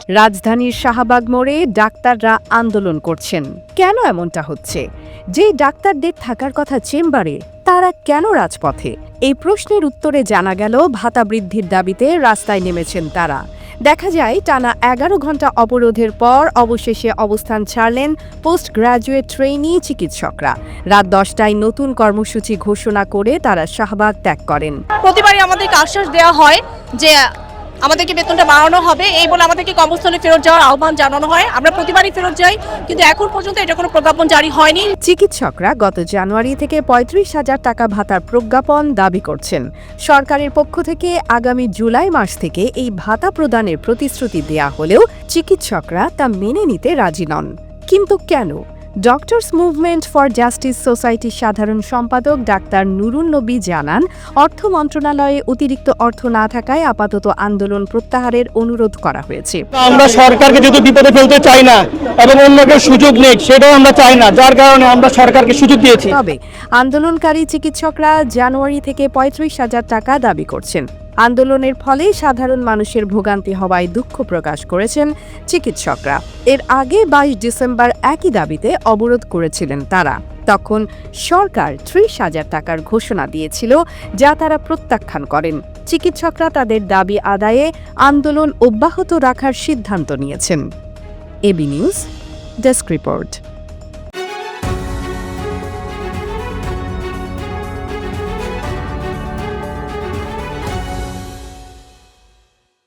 রাজধানীর শাহবাগ মোড়ে ডাক্তাররা আন্দোলন করছেন। কেন এমনটা হচ্ছে? যেই ডাক্তারদের থাকার কথা চেম্বারে, তারা কেন রাজপথে? এই প্রশ্নের উত্তরে জানা গেল ভাতা বৃদ্ধির দাবিতে রাস্তায় নেমেছেন তারা। দেখা যায় টানা 11 ঘণ্টা অবরোধের পর অবশেষে অবস্থান ছাড়লেন পোস্ট গ্র্যাজুয়েট ট্রেইনি চিকিৎসকরা। রাত 10টায় নতুন কর্মসূচি ঘোষণা করে তারা শাহবাগ ত্যাগ করেন। প্রতিবারই আমাদেরকে আশ্বাস দেওয়া হয় যে আমাদেরকে বেতনটা বাড়ানো হবে, এই বলে আমাদেরকে কর্মস্থলে ফেরত যাওয়ার আহ্বান জানানো হয়। আমরা প্রতিবারই ফেরত যাই, কিন্তু এখন পর্যন্ত এটা কোনো প্রজ্ঞাপন জারি হয়নি। চিকিৎসকরা গত জানুয়ারি থেকে 35,000 টাকা ভাতার প্রজ্ঞাপন দাবি করছেন। সরকারের পক্ষ থেকে আগামী জুলাই মাস থেকে এই ভাতা প্রদানের প্রতিশ্রুতি দেয়া হলেও চিকিৎসকরা তা মেনে নিতে রাজি নন। কিন্তু কেন? ডক্টরস মুভমেন্ট ফর জাস্টিস সোসাইটির সাধারণ সম্পাদক ডাক্তার নুরুন নবী জানান, অর্থ মন্ত্রণালয়ে অতিরিক্ত অর্থ না থাকায় আপাতত আন্দোলন প্রত্যাহারের অনুরোধ করা হয়েছে। আমরা সরকারকে যেহেতু বিপদে ফেলতে চাই না এবং অন্যকে সুযোগ নেই, সেটাও আমরা চাই না, যার কারণে আমরা সরকারকে সুযোগ দিয়েছি। তবে আন্দোলনকারী চিকিৎসকরা জানুয়ারি থেকে 35,000 টাকা দাবি করছেন। আন্দোলনের ফলে সাধারণ মানুষের ভোগান্তি হওয়ায় দুঃখ প্রকাশ করেছেন চিকিৎসকরা। এর আগে 22 ডিসেম্বর একই দাবিতে অবরোধ করেছিলেন তারা। তখন সরকার 30,000 টাকার ঘোষণা দিয়েছিল, যা তারা প্রত্যাখ্যান করেন। চিকিৎসকরা তাদের দাবি আদায়ে আন্দোলন অব্যাহত রাখার সিদ্ধান্ত নিয়েছেন। AB news desk report.